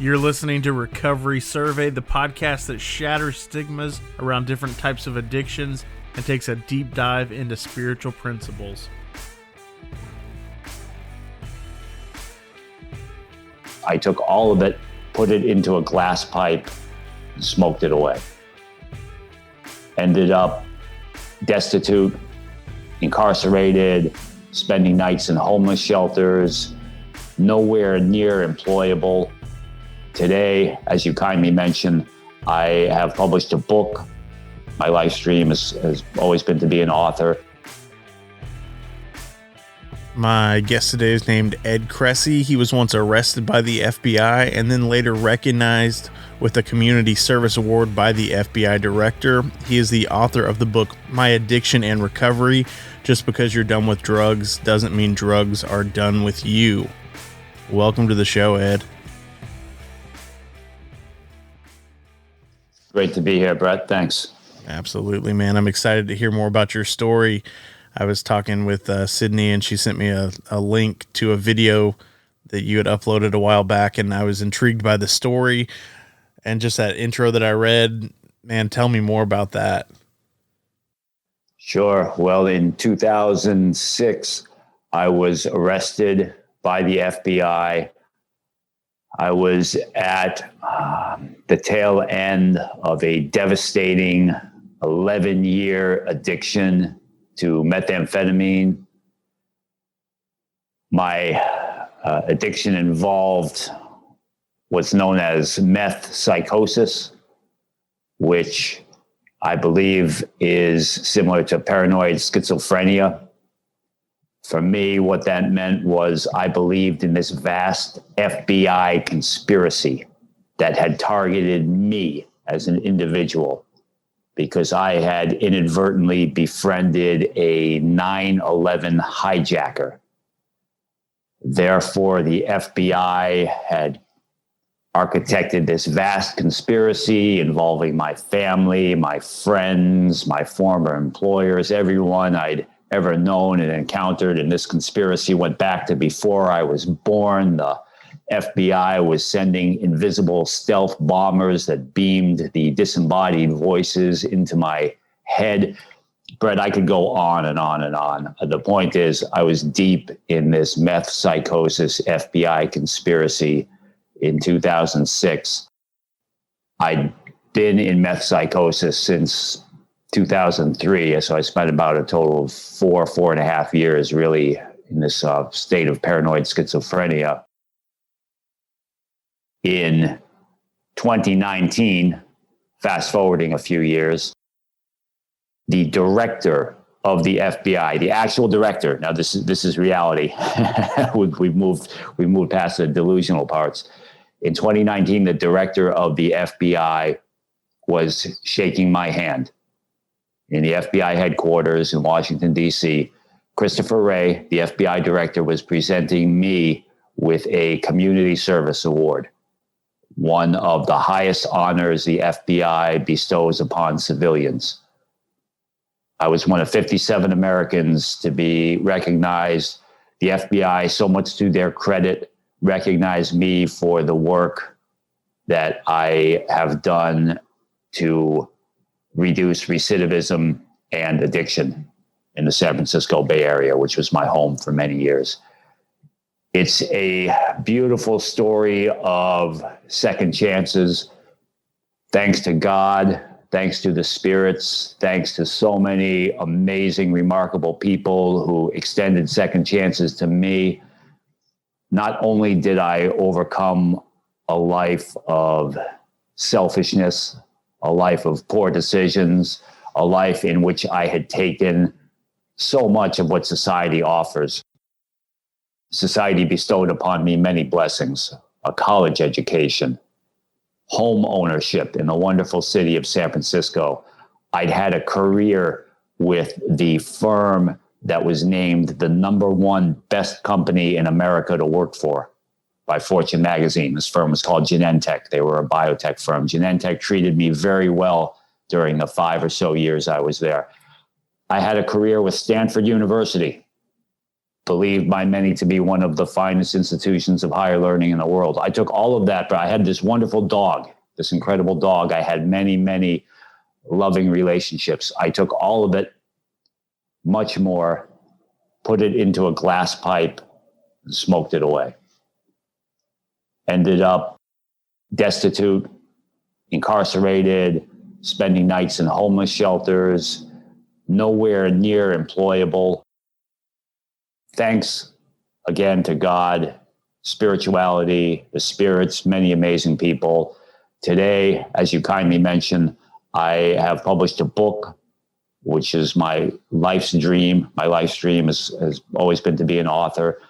You're listening to Recovery Survey, the podcast that shatters stigmas around different types of addictions and takes a deep dive into spiritual principles. I took all of it, put it into a glass pipe, and smoked it away. Ended up destitute, incarcerated, spending nights in homeless shelters, nowhere near employable. Today, as you kindly mentioned, I have published a book. My life stream has always been to be an author. My guest today is named Ed Kressy. He was once arrested by the FBI and then later recognized with a Community Service Award by the FBI director. He is the author of the book, My Addiction and Recovery. Just because you're done with drugs doesn't mean drugs are done with you. Welcome to the show, Ed. Great to be here, Brett. Thanks. Absolutely, man. I'm excited to hear more about your story. I was talking with Sydney, and she sent me a link to a video that you had uploaded a while back, and I was intrigued by the story and just that intro that I read. Man, tell me more about that. Sure. Well, in 2006, I was arrested by the FBI. I was at the tail end of a devastating 11-year addiction to methamphetamine. My addiction involved what's known as meth psychosis, which I believe is similar to paranoid schizophrenia. For me, what that meant was I believed in this vast FBI conspiracy that had targeted me as an individual because I had inadvertently befriended a 9/11 hijacker. Therefore, the FBI had architected this vast conspiracy involving my family, my friends, my former employers, everyone I'd ever known and encountered. And this conspiracy went back to before I was born. The FBI was sending invisible stealth bombers that beamed the disembodied voices into my head. Brett, I could go on and on and on. The point is, I was deep in this meth psychosis FBI conspiracy in 2006. I'd been in meth psychosis since 2003. So I spent about a total of 4.5 years really in this state of paranoid schizophrenia. In 2019, fast forwarding a few years, the director of the FBI, the actual director, now this is reality. We've moved past the delusional parts. In 2019, the director of the FBI was shaking my hand in the FBI headquarters in Washington, D.C. Christopher Wray, the FBI director, was presenting me with a Community Service Award, one of the highest honors the FBI bestows upon civilians. I was one of 57 Americans to be recognized. The FBI, so much to their credit, recognized me for the work that I have done to reduce recidivism and addiction in the San Francisco Bay Area, which was my home for many years. It's a beautiful story of second chances. Thanks to God, thanks to the spirits, thanks to so many amazing, remarkable people who extended second chances to me. Not only did I overcome a life of selfishness, a life of poor decisions, a life in which I had taken so much of what society offers. Society bestowed upon me many blessings, a college education, home ownership in the wonderful city of San Francisco. I'd had a career with the firm that was named the #1 best company in America to work for by Fortune magazine. This firm was called Genentech. They were a biotech firm. Genentech treated me very well during the 5 or so years I was there. I had a career with Stanford University, believed by many to be one of the finest institutions of higher learning in the world. I took all of that, but I had this wonderful dog, this incredible dog. I had many, many loving relationships. I took all of it, much more, put it into a glass pipe, and smoked it away. Ended up destitute, incarcerated, spending nights in homeless shelters, nowhere near employable. Thanks again to God, spirituality, the spirits, many amazing people. Today, as you kindly mentioned, I have published a book, which is my life's dream. My life's dream has always been to be an author.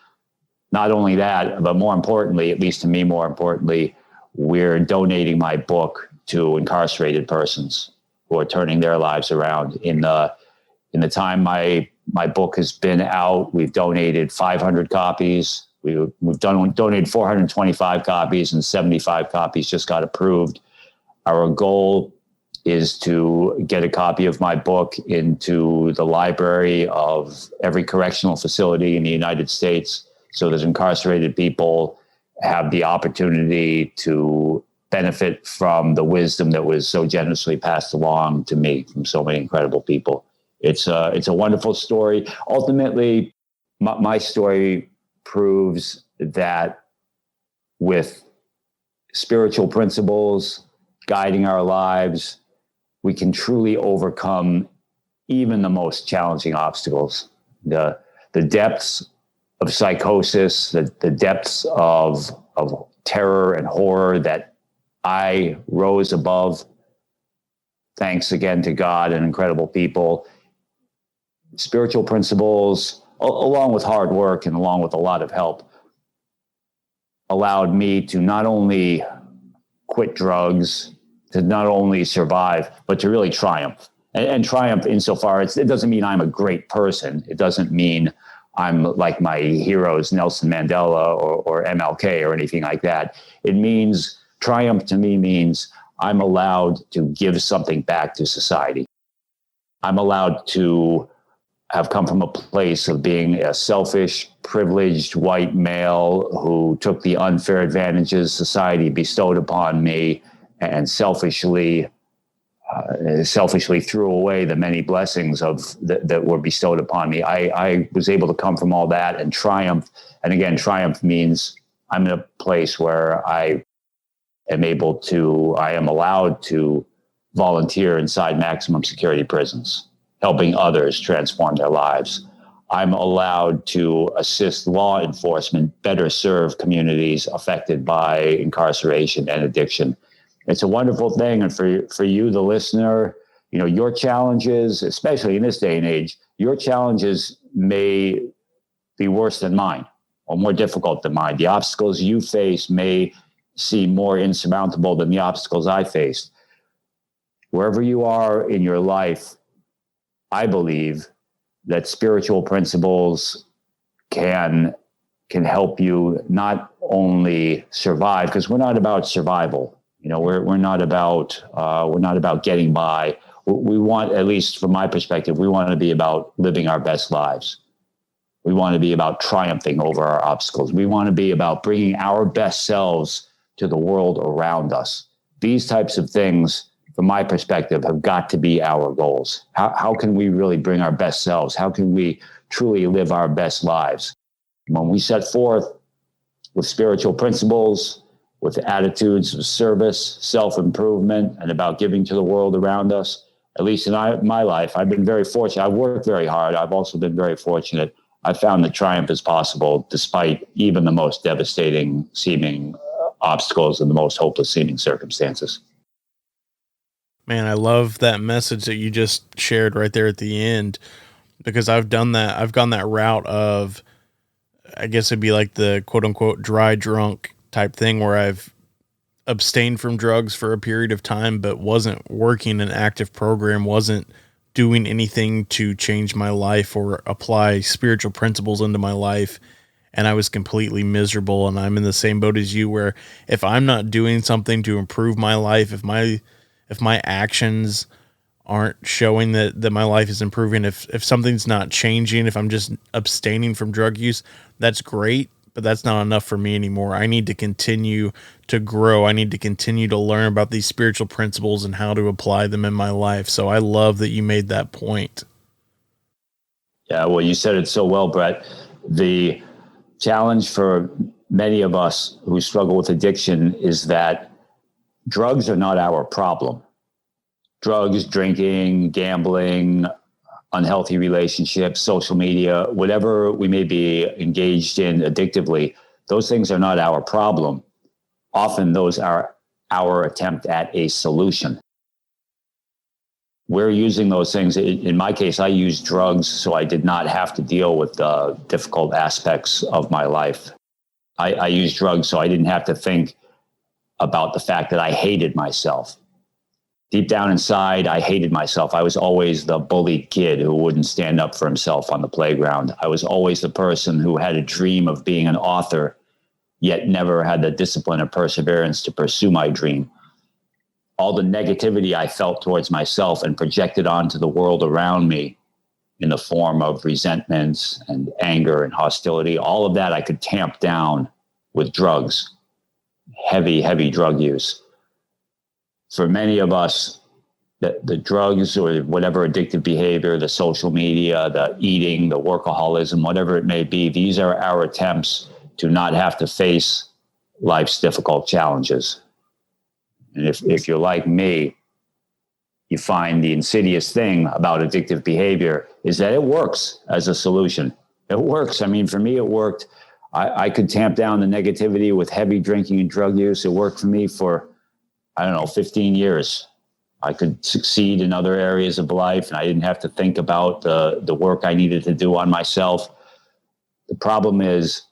Not only that, but more importantly, at least to me, more importantly, we're donating my book to incarcerated persons who are turning their lives around. In the time my book has been out, we've donated 500 copies. We've donated 425 copies, and 75 copies just got approved. Our goal is to get a copy of my book into the library of every correctional facility in the United States, so that incarcerated people have the opportunity to benefit from the wisdom that was so generously passed along to me from so many incredible people. It's a wonderful story. Ultimately, my story proves that with spiritual principles guiding our lives, we can truly overcome even the most challenging obstacles. The depths of psychosis, the depths of terror and horror that I rose above, thanks again to God and incredible people. Spiritual principles, along with hard work and along with a lot of help, allowed me to not only quit drugs, to not only survive, but to really triumph. And triumph insofar as it doesn't mean I'm a great person. It doesn't mean I'm like my heroes, Nelson Mandela or MLK or anything like that. It means, triumph to me means I'm allowed to give something back to society. I'm allowed to have come from a place of being a selfish, privileged white male who took the unfair advantages society bestowed upon me and selfishly threw away the many blessings that were bestowed upon me. I was able to come from all that and triumph. And again, triumph means I'm in a place where I am allowed to volunteer inside maximum security prisons, helping others transform their lives. I'm allowed to assist law enforcement better serve communities affected by incarceration and addiction. It's a wonderful thing. And for you, the listener, your challenges, especially in this day and age, your challenges may be worse than mine or more difficult than mine. The obstacles you face may seem more insurmountable than the obstacles I faced. Wherever you are in your life, I believe that spiritual principles can help you not only survive, because we're not about survival. We're not about getting by. We want, at least from my perspective, we want to be about living our best lives. We want to be about triumphing over our obstacles. We want to be about bringing our best selves to the world around us. These types of things, from my perspective, have got to be our goals. How can we really bring our best selves? How can we truly live our best lives? When we set forth with spiritual principles, with attitudes of service, self-improvement, and about giving to the world around us, at least in my life, I've been very fortunate. I've worked very hard. I've also been very fortunate. I found that triumph is possible despite even the most devastating seeming obstacles and the most hopeless seeming circumstances. Man, I love that message that you just shared right there at the end, because I've done that. I've gone that route of, I guess it'd be like the quote unquote dry drunk type thing, where I've abstained from drugs for a period of time, but wasn't working an active program, wasn't doing anything to change my life or apply spiritual principles into my life. And I was completely miserable. And I'm in the same boat as you, where if I'm not doing something to improve my life, if my actions aren't showing that my life is improving, if something's not changing, if I'm just abstaining from drug use, that's great, but that's not enough for me anymore. I need to continue to grow. I need to continue to learn about these spiritual principles and how to apply them in my life. So I love that you made that point. Yeah, well, you said it so well, Brett. The challenge for many of us who struggle with addiction is that drugs are not our problem. Drugs, drinking, gambling, unhealthy relationships, social media, whatever we may be engaged in addictively, those things are not our problem. Often those are our attempt at a solution. We're using those things. In my case, I used drugs so I did not have to deal with the difficult aspects of my life. I used drugs so I didn't have to think about the fact that I hated myself. Deep down inside, I hated myself. I was always the bullied kid who wouldn't stand up for himself on the playground. I was always the person who had a dream of being an author, yet never had the discipline or perseverance to pursue my dream. All the negativity I felt towards myself and projected onto the world around me in the form of resentments and anger and hostility, all of that I could tamp down with drugs, heavy drug use. For many of us, the drugs or whatever addictive behavior, the social media, the eating, the workaholism, whatever it may be, these are our attempts to not have to face life's difficult challenges. And if you're like me, you find the insidious thing about addictive behavior is that it works as a solution. It works. I mean, for me, it worked. I could tamp down the negativity with heavy drinking and drug use. It worked for me for 15 years. I could succeed in other areas of life, and I didn't have to think about the work I needed to do on myself. The problem is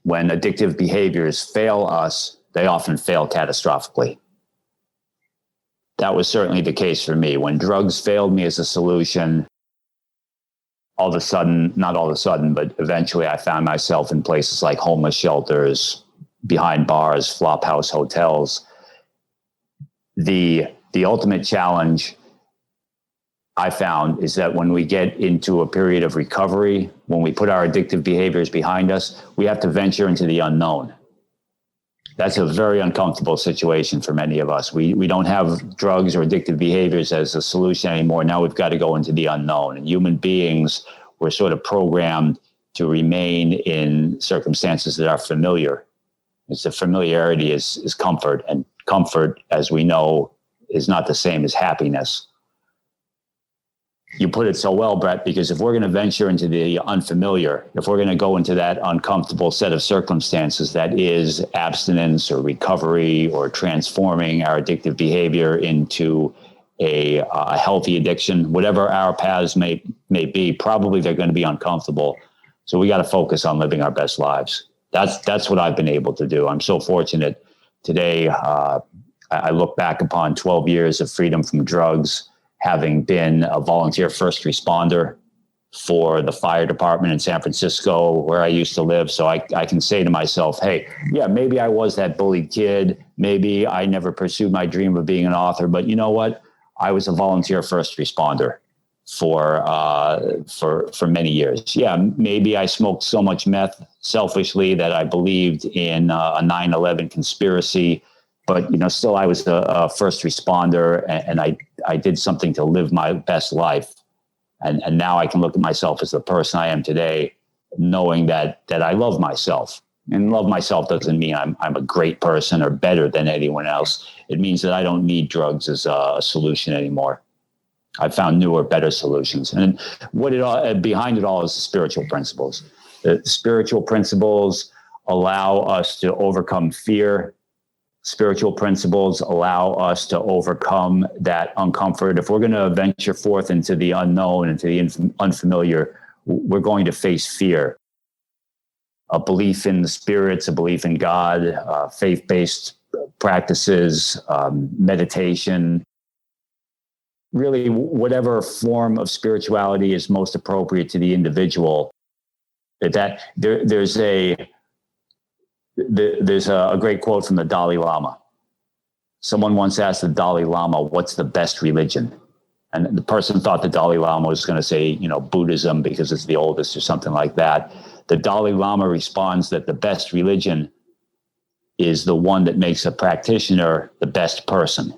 when addictive behaviors fail us, they often fail catastrophically. That was certainly the case for me. When drugs failed me as a solution, all of a sudden, not all of a sudden, but eventually I found myself in places like homeless shelters, behind bars, flop house hotels. The ultimate challenge I found is that when we get into a period of recovery, when we put our addictive behaviors behind us, we have to venture into the unknown. That's a very uncomfortable situation for many of us. We don't have drugs or addictive behaviors as a solution anymore. Now we've got to go into the unknown. And human beings were sort of programmed to remain in circumstances that are familiar. It's the familiarity is comfort, and comfort, as we know, is not the same as happiness. You put it so well, Brett, because if we're going to venture into the unfamiliar, if we're going to go into that uncomfortable set of circumstances that is abstinence or recovery or transforming our addictive behavior into a healthy addiction, whatever our paths may be, probably they're going to be uncomfortable. So we got to focus on living our best lives. That's what I've been able to do. I'm so fortunate today. I look back upon 12 years of freedom from drugs, having been a volunteer first responder for the fire department in San Francisco, where I used to live. So I can say to myself, hey, yeah, maybe I was that bullied kid. Maybe I never pursued my dream of being an author. But you know what? I was a volunteer first responder for many years. Yeah, maybe I smoked so much meth selfishly that I believed in a 9/11 conspiracy. But, still I was a first responder, and I did something to live my best life. And now I can look at myself as the person I am today, knowing that I love myself. And love myself doesn't mean I'm a great person or better than anyone else. It means that I don't need drugs as a solution anymore. I've found newer, better solutions. And behind it all is the spiritual principles. The spiritual principles allow us to overcome fear. Spiritual principles allow us to overcome that uncomfort. If we're going to venture forth into the unknown, into the unfamiliar, we're going to face fear. A belief in the spirits, a belief in God, faith-based practices, meditation, really whatever form of spirituality is most appropriate to the individual. There's a great quote from the Dalai Lama. Someone once asked the Dalai Lama, what's the best religion? And the person thought the Dalai Lama was going to say, Buddhism because it's the oldest or something like that. The Dalai Lama responds that the best religion is the one that makes a practitioner the best person,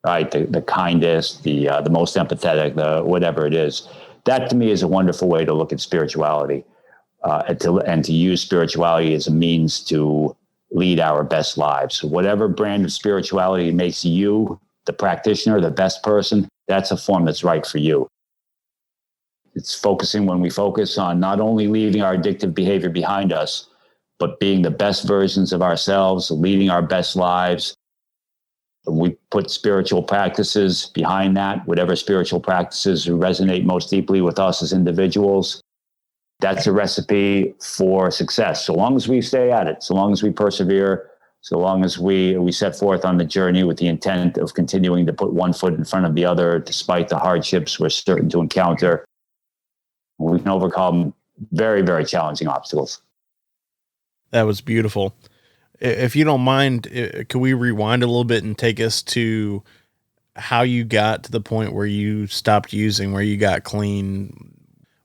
right? The kindest, the most empathetic, the whatever it is. That to me is a wonderful way to look at spirituality, and to use spirituality as a means to lead our best lives. So whatever brand of spirituality makes you the practitioner, the best person, that's a form that's right for you. It's focusing when we focus on not only leaving our addictive behavior behind us, but being the best versions of ourselves, leading our best lives. We put spiritual practices behind that, whatever spiritual practices resonate most deeply with us as individuals. That's a recipe for success. So long as we stay at it, so long as we persevere, so long as we set forth on the journey with the intent of continuing to put one foot in front of the other, despite the hardships we're certain to encounter, we can overcome very, very challenging obstacles. That was beautiful. If you don't mind, could we rewind a little bit and take us to how you got to the point where you stopped using, where you got clean?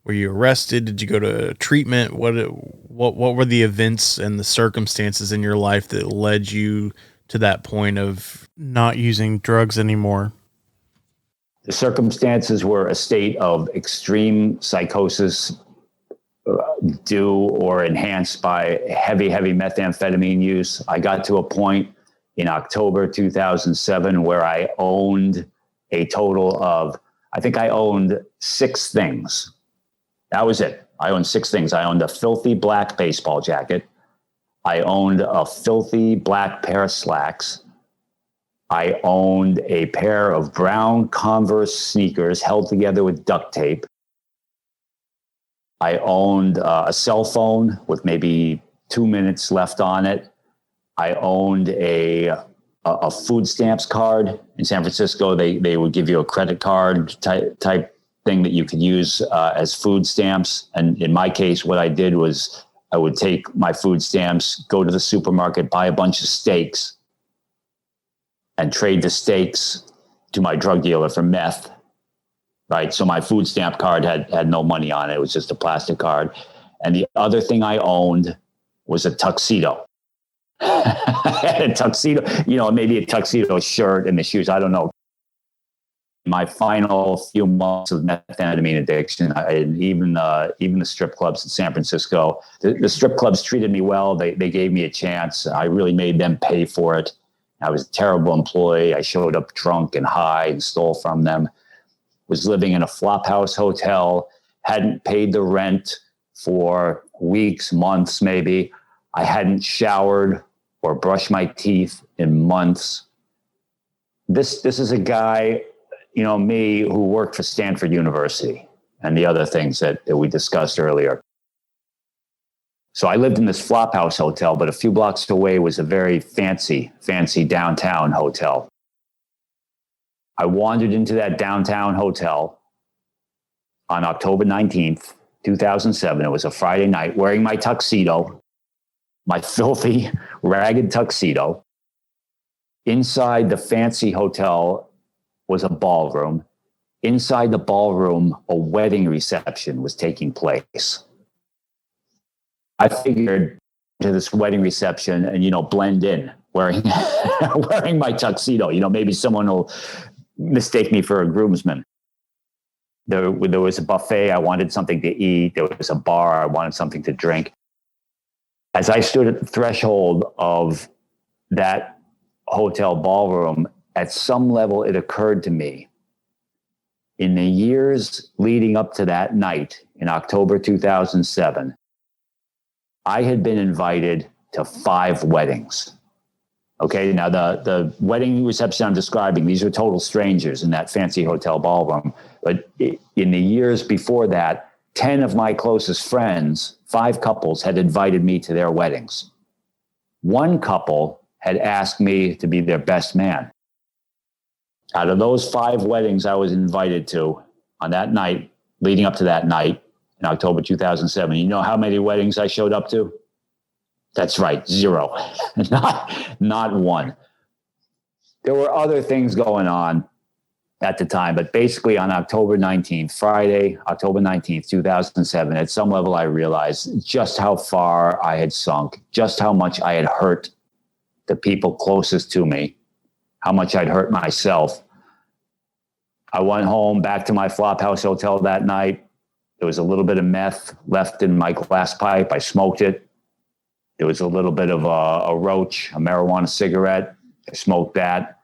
Were you arrested? Did you go to treatment? What were the events and the circumstances in your life that led you to that point of not using drugs anymore? The circumstances were a state of extreme psychosis, due or enhanced by heavy methamphetamine use. I got to a point in October 2007 where I owned a total of, I think I owned 6 things. That was it. I owned 6 things. I owned a filthy black baseball jacket. I owned a filthy black pair of slacks. I owned a pair of brown Converse sneakers held together with duct tape. I owned a cell phone with maybe 2 minutes left on it. I owned a food stamps card. In San Francisco, they would give you a credit card type thing that you could use as food stamps. And in my case, what I did was I would take my food stamps, go to the supermarket, buy a bunch of steaks, and trade the steaks to my drug dealer for meth. Right. So my food stamp card had no money on it. It was just a plastic card. And the other thing I owned was a tuxedo. A tuxedo, maybe a tuxedo shirt and the shoes. I don't know. My final few months of methamphetamine addiction, even the strip clubs in San Francisco, the strip clubs treated me well. They gave me a chance. I really made them pay for it. I was a terrible employee. I showed up drunk and high and stole from them. Was living in a flophouse hotel, hadn't paid the rent for weeks, months maybe. I hadn't showered or brushed my teeth in months. This is a guy, me, who worked for Stanford University and the other things that we discussed earlier. So I lived in this flophouse hotel, but a few blocks away was a very fancy downtown hotel. I wandered into that downtown hotel on October 19th, 2007. It was a Friday night, wearing my tuxedo, my filthy, ragged tuxedo. Inside the fancy hotel was a ballroom. Inside the ballroom, a wedding reception was taking place. I figured to this wedding reception and, blend in wearing my tuxedo. Maybe someone will mistake me for a groomsman. There was a buffet. I wanted something to eat. There was a bar. I wanted something to drink. As I stood at the threshold of that hotel ballroom, at some level, it occurred to me, in the years leading up to that night in October 2007, I had been invited to 5 weddings. Okay, now the wedding reception I'm describing, these are total strangers in that fancy hotel ballroom. But in the years before that, 10 of my closest friends, 5 couples, had invited me to their weddings. One couple had asked me to be their best man. Out of those 5 weddings I was invited to on that night, leading up to that night in October 2007, you know how many weddings I showed up to? That's right, 0. not one. There were other things going on, at the time. But basically on October 19th, Friday, October 19th, 2007, at some level, I realized just how far I had sunk, just how much I had hurt the people closest to me, how much I'd hurt myself. I went home back to my Flophouse Hotel that night. There was a little bit of meth left in my glass pipe. I smoked it. There was a little bit of a roach, a marijuana cigarette. I smoked that.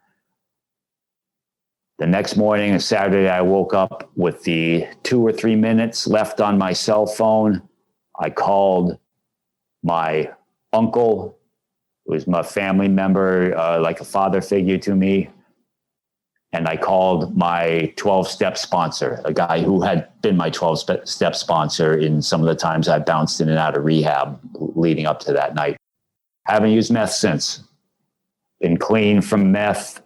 The next morning, a Saturday, I woke up with the 2 or 3 minutes left on my cell phone. I called my uncle, who was my family member, like a father figure to me. And I called my 12-step sponsor, a guy who had been my 12-step sponsor in some of the times I bounced in and out of rehab leading up to that night. Haven't used meth since. Been clean from meth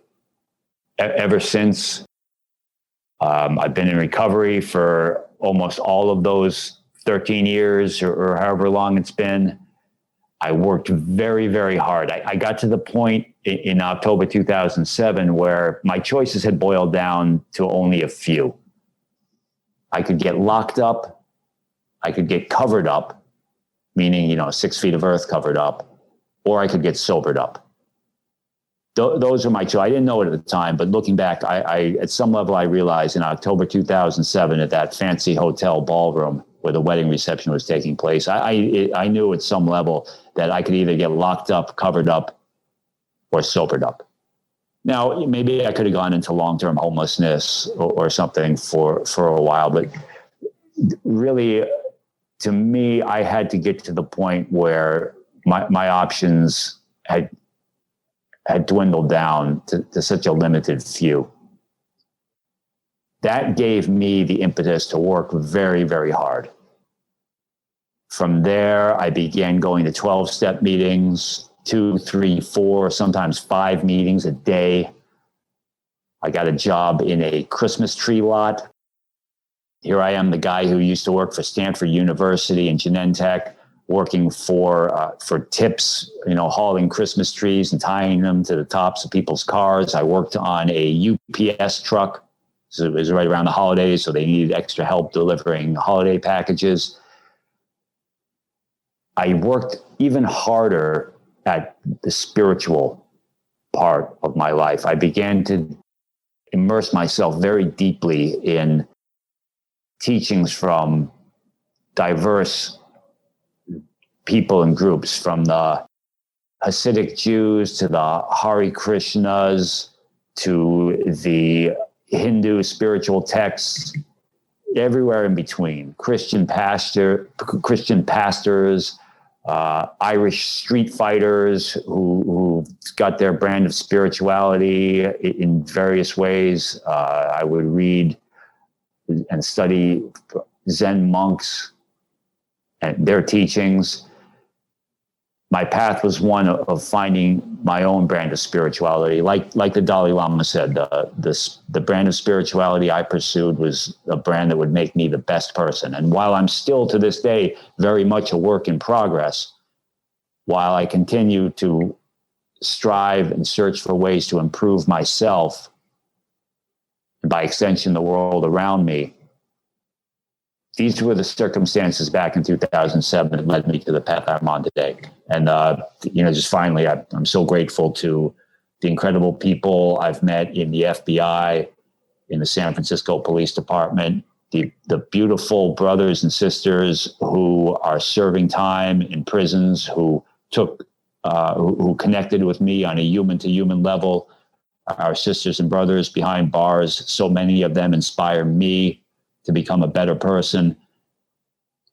ever since. I've been in recovery for almost all of those 13 years or however long it's been. I worked very, very hard. I got to the point in October 2007 where my choices had boiled down to only a few. I could get locked up. I could get covered up, meaning, 6 feet of earth covered up, or I could get sobered up. Those are my choices. I didn't know it at the time, but looking back, I at some level, I realized in October 2007 at that fancy hotel ballroom where the wedding reception was taking place, I knew at some level that I could either get locked up, covered up, or sobered up. Now, maybe I could have gone into long-term homelessness or something for a while, but really, to me, I had to get to the point where my options had dwindled down to such a limited few. That gave me the impetus to work very, very hard. From there, I began going to 12-step meetings, 2, 3, 4, sometimes 5 meetings a day. I got a job in a Christmas tree lot. Here I am, the guy who used to work for Stanford University and Genentech, working for tips, hauling Christmas trees and tying them to the tops of people's cars. I worked on a UPS truck. So it was right around the holidays, so they needed extra help delivering holiday packages. I worked even harder at the spiritual part of my life. I began to immerse myself very deeply in teachings from diverse people and groups, from the Hasidic Jews to the Hare Krishnas to the Hindu spiritual texts, everywhere in between. Christian pastors, Irish street fighters who got their brand of spirituality in various ways. I would read and study Zen monks and their teachings. My path was one of finding my own brand of spirituality. Like the Dalai Lama said, the brand of spirituality I pursued was a brand that would make me the best person. And while I'm still to this day very much a work in progress, while I continue to strive and search for ways to improve myself, and by extension, the world around me, these were the circumstances back in 2007 that led me to the path I'm on today. And, just finally, I'm so grateful to the incredible people I've met in the FBI, in the San Francisco Police Department, the beautiful brothers and sisters who are serving time in prisons, who connected with me on a human-to-human level, our sisters and brothers behind bars. So many of them inspire me to become a better person.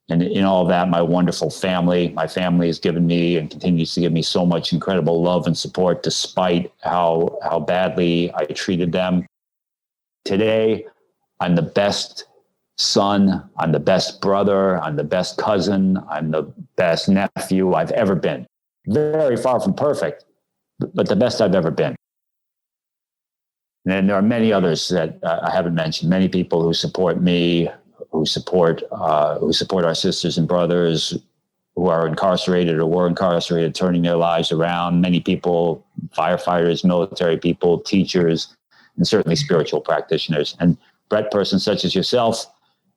And in all that, my wonderful family has given me and continues to give me so much incredible love and support, despite how badly I treated them. Today, I'm the best son, I'm the best brother, I'm the best cousin, I'm the best nephew I've ever been. Very far from perfect, but the best I've ever been. And then there are many others that I haven't mentioned, many people who support me, who support our sisters and brothers who are incarcerated or were incarcerated, turning their lives around. Many people, firefighters, military people, teachers, and certainly spiritual practitioners. And Brett, persons such as yourself,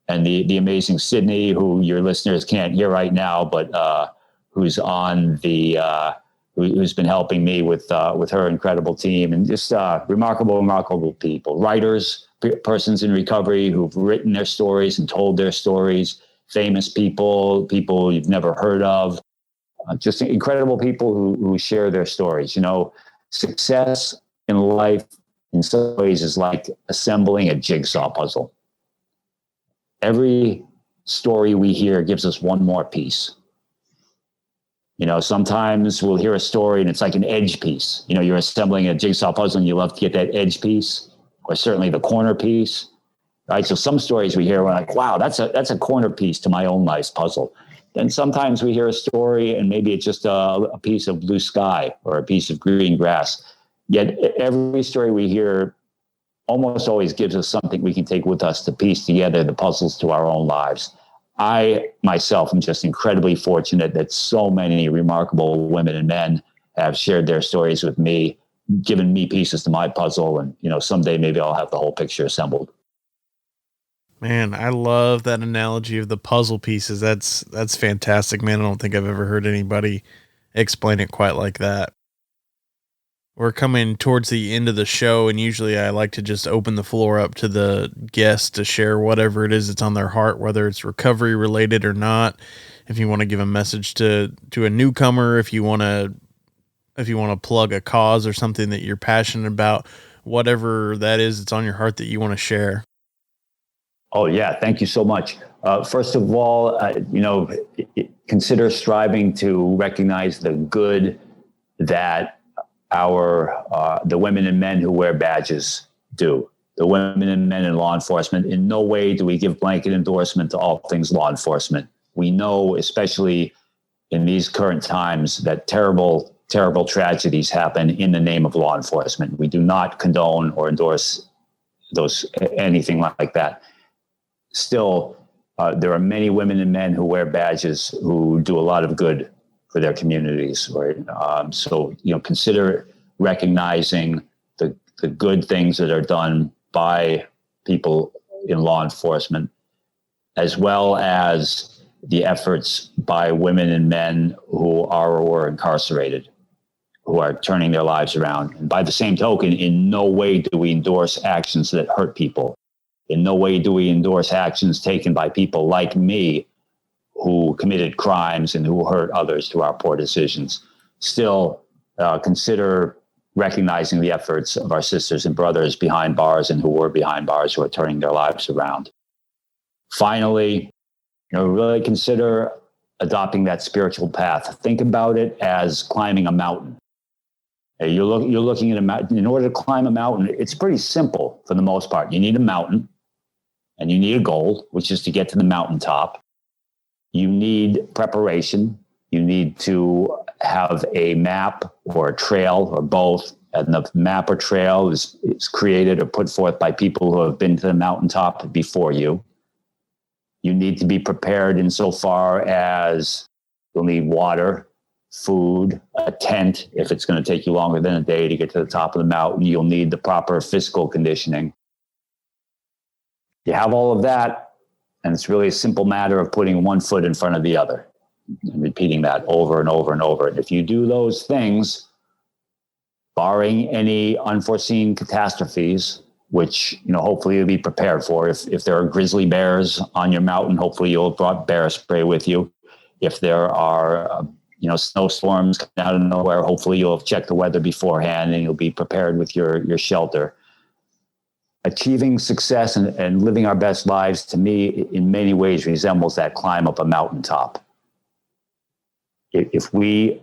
and the amazing Sydney, who your listeners can't hear right now, but who's on the who's been helping me with her incredible team, and just remarkable people, writers, persons in recovery who've written their stories and told their stories, famous people you've never heard of, just incredible people who share their stories. Success in life in some ways is like assembling a jigsaw puzzle. Every story we hear gives us one more piece. Sometimes we'll hear a story and it's like an edge piece. You're assembling a jigsaw puzzle and you love to get that edge piece, or certainly the corner piece, right? So some stories we hear, we're like, wow, that's a corner piece to my own life's puzzle. Then sometimes we hear a story and maybe it's just a piece of blue sky or a piece of green grass. Yet every story we hear almost always gives us something we can take with us to piece together the puzzles to our own lives. I myself am just incredibly fortunate that so many remarkable women and men have shared their stories with me, given me pieces to my puzzle. And, someday maybe I'll have the whole picture assembled. Man, I love that analogy of the puzzle pieces. That's fantastic, man. I don't think I've ever heard anybody explain it quite like that. We're coming towards the end of the show, and usually I like to just open the floor up to the guests to share whatever it is that's on their heart, whether it's recovery related or not. If you want to give a message to a newcomer, if you want to plug a cause or something that you're passionate about, whatever that is that's on your heart that you want to share. Oh yeah, thank you so much. First of all, consider striving to recognize the good that the women and men who wear badges do. The women and men in law enforcement. In no way do we give blanket endorsement to all things law enforcement. We know, especially in these current times, that terrible tragedies happen in the name of law enforcement. We do not condone or endorse anything like that. Still, there are many women and men who wear badges who do a lot of good for their communities. Right? So consider recognizing the good things that are done by people in law enforcement, as well as the efforts by women and men who are or were incarcerated, who are turning their lives around. And by the same token, in no way do we endorse actions that hurt people. In no way do we endorse actions taken by people like me who committed crimes and who hurt others through our poor decisions. Still, consider recognizing the efforts of our sisters and brothers behind bars and who were behind bars, who are turning their lives around. Finally, really consider adopting that spiritual path. Think about it as climbing a mountain. You're looking at a mountain. In order to climb a mountain, it's pretty simple for the most part. You need a mountain and you need a goal, which is to get to the mountaintop. You need preparation. You need to have a map or a trail or both. And the map or trail is created or put forth by people who have been to the mountaintop before you. You need to be prepared insofar as you'll need water, food, a tent. If it's going to take you longer than a day to get to the top of the mountain, you'll need the proper physical conditioning. You have all of that, and it's really a simple matter of putting one foot in front of the other and repeating that over and over and over. And if you do those things, barring any unforeseen catastrophes, which hopefully you'll be prepared for. If there are grizzly bears on your mountain, hopefully you'll have brought bear spray with you. If there are snowstorms coming out of nowhere, hopefully you'll have checked the weather beforehand and you'll be prepared with your shelter. Achieving success and living our best lives, to me, in many ways resembles that climb up a mountaintop. If we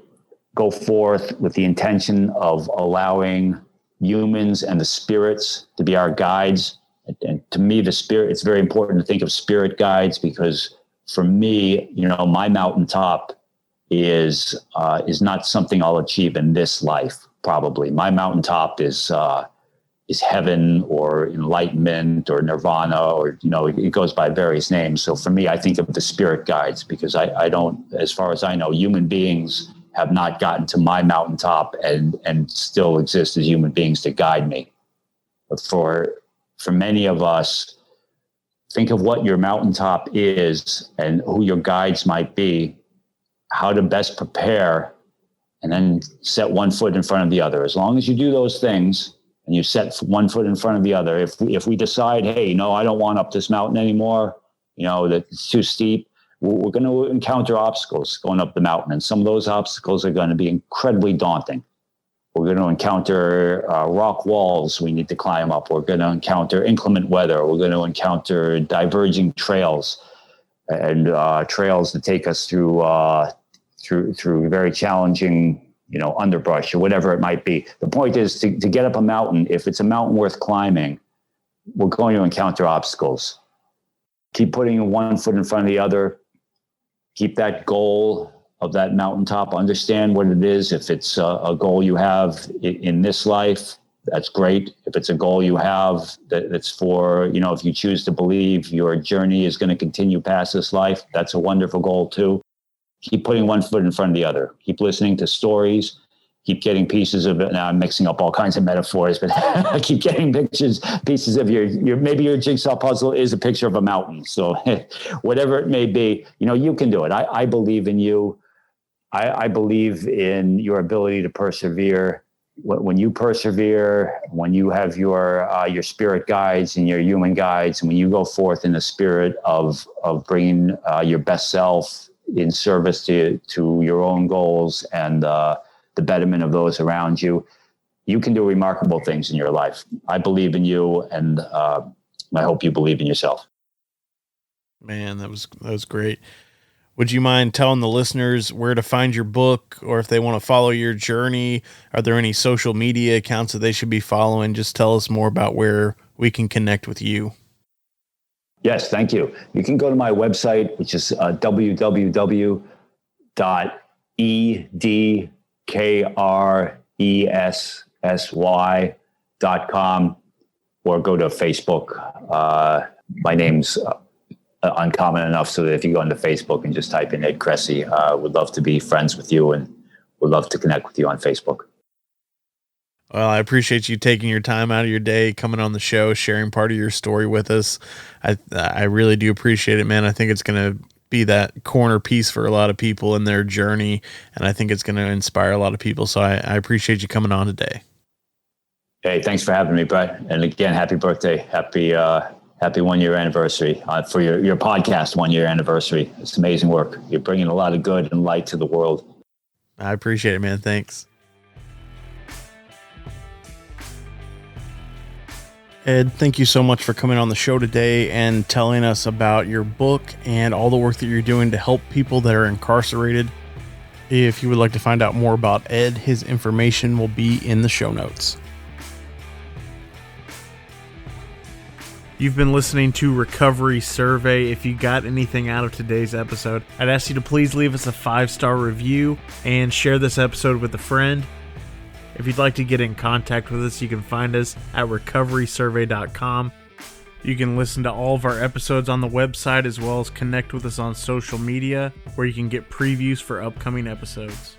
go forth with the intention of allowing humans and the spirits to be our guides, and to me, the spirit, it's very important to think of spirit guides, because for me, my mountaintop is not something I'll achieve in this life. Probably my mountaintop is heaven or enlightenment or nirvana, or it goes by various names. So for me, I think of the spirit guides, because I don't, as far as I know, human beings have not gotten to my mountaintop and still exist as human beings to guide me. for many of us, think of what your mountaintop is and who your guides might be, how to best prepare, and then set one foot in front of the other. As long as you do those things and you set one foot in front of the other, if we decide, hey, no, I don't want up this mountain anymore, that it's too steep, we're going to encounter obstacles going up the mountain. And some of those obstacles are going to be incredibly daunting. We're going to encounter rock walls we need to climb up. We're going to encounter inclement weather. We're going to encounter diverging trails and trails that take us through very challenging, underbrush or whatever it might be. The point is to get up a mountain. If it's a mountain worth climbing, we're going to encounter obstacles. Keep putting one foot in front of the other. Keep that goal of that mountaintop. Understand what it is. If it's a goal you have in this life, that's great. If it's a goal you have that's for, if you choose to believe your journey is going to continue past this life, that's a wonderful goal too. Keep putting one foot in front of the other. Keep listening to stories. Keep getting pieces of it. Now I'm mixing up all kinds of metaphors, but keep getting pieces of maybe your jigsaw puzzle is a picture of a mountain. So whatever it may be, you can do it. I believe in you. I believe in your ability to persevere. When you persevere, when you have your spirit guides and your human guides, and when you go forth in the spirit of bringing your best self in service to your own goals and the betterment of those around you, you can do remarkable things in your life. I believe in you, and I hope you believe in yourself. Man, that was great. Would you mind telling the listeners where to find your book, or if they want to follow your journey? Are there any social media accounts that they should be following? Just tell us more about where we can connect with you. Yes, thank you. You can go to my website, which is www.edkressy.com, or go to Facebook. My name's uncommon enough so that if you go into Facebook and just type in Ed Kressy, would love to be friends with you and would love to connect with you on Facebook. Well, I appreciate you taking your time out of your day, coming on the show, sharing part of your story with us. I really do appreciate it, man. I think it's going to be that corner piece for a lot of people in their journey, and I think it's going to inspire a lot of people. So I appreciate you coming on today. Hey, thanks for having me, Brett. And again, happy birthday. Happy 1 year anniversary for your podcast 1 year anniversary. It's amazing work. You're bringing a lot of good and light to the world. I appreciate it, man. Thanks. Ed, thank you so much for coming on the show today and telling us about your book and all the work that you're doing to help people that are incarcerated. If you would like to find out more about Ed, his information will be in the show notes. You've been listening to Recovery Survey. If you got anything out of today's episode, I'd ask you to please leave us a 5-star review and share this episode with a friend. If you'd like to get in contact with us, you can find us at recoverysurvey.com. You can listen to all of our episodes on the website, as well as connect with us on social media, where you can get previews for upcoming episodes.